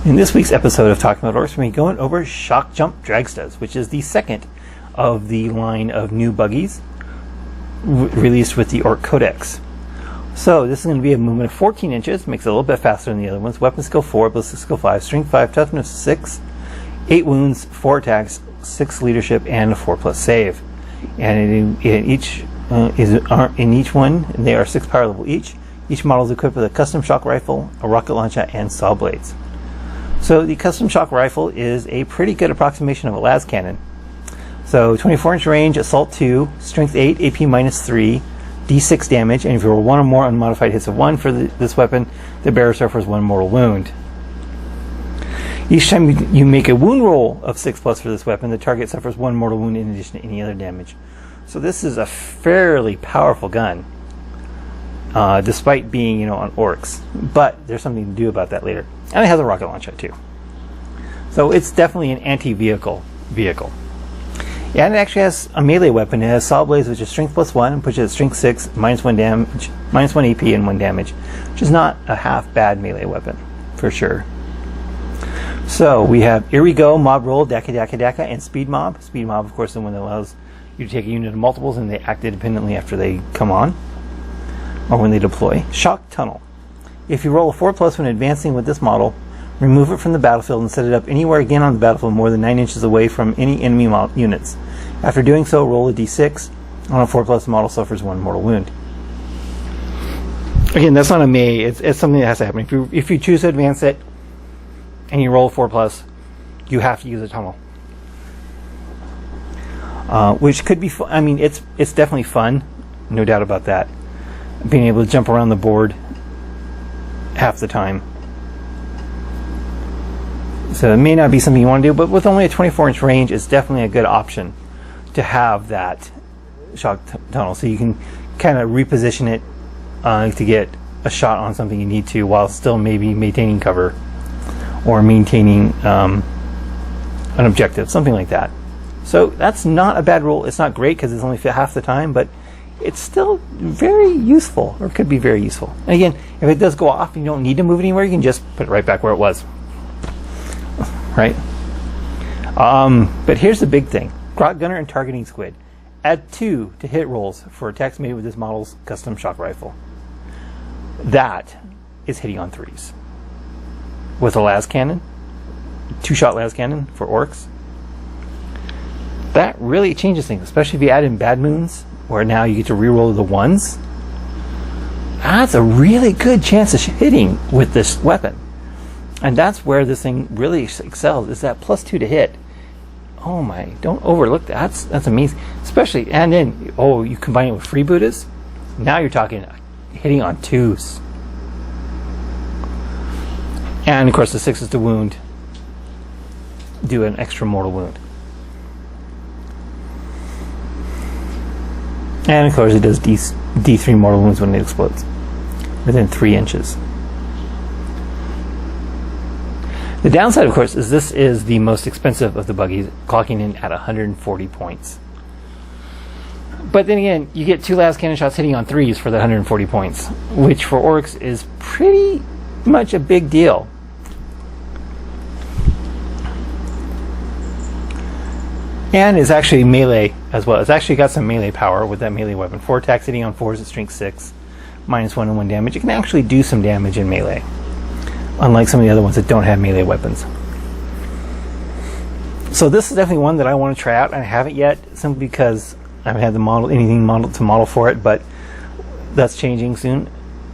In this week's episode of Talking About Orks, we're going to be going over Shokkjump Dragstas, which is the second of the line of new buggies released with the Ork Codex. So this is going to be a movement of 14 inches, makes it a little bit faster than the other ones. Weapon skill 4, ballistic skill 5, strength 5, toughness 6, 8 wounds, 4 attacks, 6 leadership, and a 4+ save. And in each one, they are 6 power level each. Each model is equipped with a custom shock rifle, a rocket launcher, and saw blades. So the custom shock rifle is a pretty good approximation of a las cannon. So 24-inch range, assault 2, strength 8, AP -3, d6 damage, and if you roll 1 or more unmodified hits of 1 for this weapon, the bearer suffers 1 mortal wound. Each time you make a wound roll of 6+ for this weapon, the target suffers 1 mortal wound in addition to any other damage. So this is a fairly powerful gun, despite being, on Orks. But there's something to do about that later. And it has a rocket launcher too. So it's definitely an anti-vehicle vehicle. And it actually has a melee weapon. It has saw blades, which is strength +1, and puts it at strength 6, -1 damage, -1 AP, and 1 damage, which is not a half bad melee weapon for sure. So we have Here We Go, Mob Roll, Daka Daka Daka, and Speed Mob. Speed Mob, of course, is the one that allows you to take a unit of multiples and they act independently after they come on or when they deploy. Shock Tunnel. If you roll a 4+ when advancing with this model, remove it from the battlefield and set it up anywhere again on the battlefield more than 9 inches away from any enemy units. After doing so, roll a d6. On a 4+ model suffers 1 mortal wound. Again, that's not a may. It's something that has to happen. If you choose to advance it and you roll a 4+, you have to use a tunnel. Which could be fun. I mean, it's definitely fun, no doubt about that. Being able to jump around the board half the time. So it may not be something you want to do, but with only a 24-inch range, it's definitely a good option to have that shock tunnel. So you can kind of reposition it to get a shot on something you need to while still maybe maintaining cover or maintaining an objective, something like that. So that's not a bad rule. It's not great because it's only fit half the time, but it's still very useful, or could be very useful. And again, if it does go off and you don't need to move it anywhere, you can just put it right back where it was. Right? But here's the big thing. Grot Gunner and Targeting Squid. Add 2 to hit rolls for attacks made with this model's custom shock rifle. That is hitting on 3s. With a las cannon, 2-shot las cannon for Orks. That really changes things, especially if you add in Bad Moons, where now you get to reroll the 1s. That's a really good chance of hitting with this weapon. And that's where this thing really excels, is that +2 to hit. Oh my, don't overlook that. That's amazing. Especially, and then, you combine it with freebooters. Now you're talking hitting on 2s. And of course the 6 is to wound. Do an extra mortal wound. And of course it does D3 mortal wounds when it explodes. Within 3 inches. The downside, of course, is this is the most expensive of the buggies, clocking in at 140 points. But then again, you get 2 las cannon shots hitting on 3s for that 140 points, which for Orks is pretty much a big deal. And it's actually melee as well. It's actually got some melee power with that melee weapon. 4 attacks hitting on 4s at strength 6, -1 and 1 damage. It can actually do some damage in melee, unlike some of the other ones that don't have melee weapons. So this is definitely one that I want to try out, and I haven't yet, simply because I haven't had anything to model for it, but that's changing soon.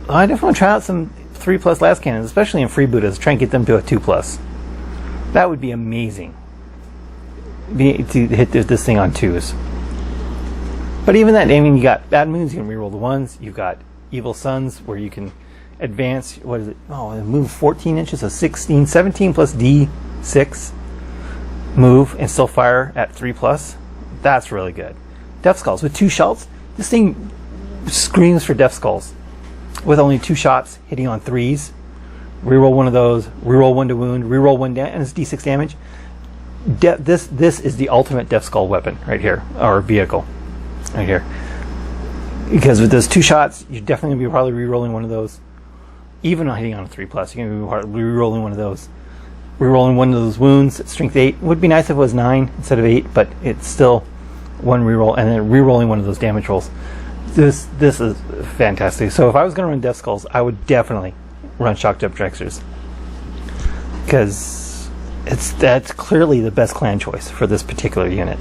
I definitely want to try out some 3+ las cannons, especially in freebooters. Try and get them to a 2+. That would be amazing. To hit this thing on 2s. But even that, I mean, you got Bad Moons, you can reroll the 1s. You've got Evil Suns, where you can advance, move 14 inches, so 17 plus D6 move and still fire at 3+. That's really good. Death Skulls with 2 shots. This thing screams for Death Skulls. With only 2 shots hitting on 3s. Reroll 1 of those, reroll 1 to wound, reroll 1 and it's D6 damage. This is the ultimate Death Skull weapon right here, or vehicle right here. Because with those 2 shots, you're definitely going to be probably re-rolling 1 of those. Even not hitting on a 3+, you're going to be re-rolling 1 of those. rerolling one of those wounds at strength 8. Would be nice if it was 9 instead of 8, but it's still one reroll, and then rerolling one of those damage rolls. This is fantastic. So if I was going to run Death Skulls, I would definitely run Shokkjump Dragsters, because that's clearly the best clan choice for this particular unit.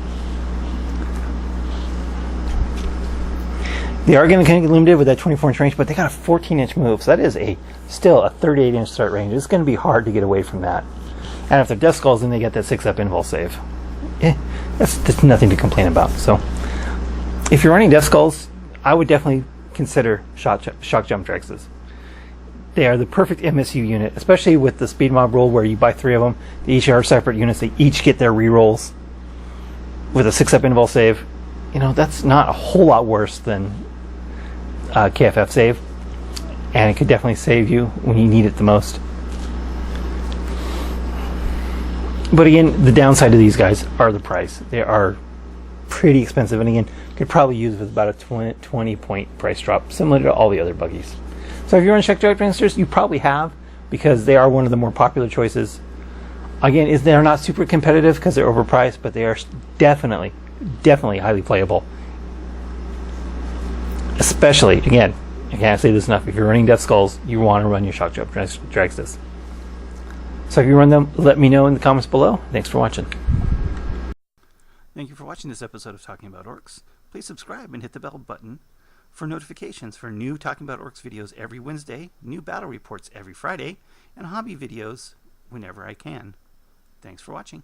They are going to kind of get limited with that 24-inch range, but they got a 14-inch move, so that is still a 38-inch start range. It's going to be hard to get away from that. And if they're Death Skulls, then they get that 6-up invul save. That's nothing to complain about. So if you're running Death Skulls, I would definitely consider Shokkjump Dragsters. They are the perfect MSU unit, especially with the speed mob rule where you buy 3 of them. They each are separate units. They each get their rerolls with a 6-up invul save. That's not a whole lot worse than KFF save, and it could definitely save you when you need it the most. But again, the downside of these guys are the price. They are pretty expensive, and again, could probably use with about a 20-point price drop, similar to all the other buggies. So if you're on Shokkjump Dragsters, you probably have, because they are one of the more popular choices. Again, they're not super competitive because they're overpriced, but they are definitely highly playable. Especially, again, I can't say this enough, if you're running Death Skulls, you want to run your Shokkjump Dragsters. So if you run them, let me know in the comments below. Thanks for watching. Thank you for watching this episode of Talking About Orks. Please subscribe and hit the bell button for notifications for new Talking About Orks videos every Wednesday, new battle reports every Friday, and hobby videos whenever I can. Thanks for watching.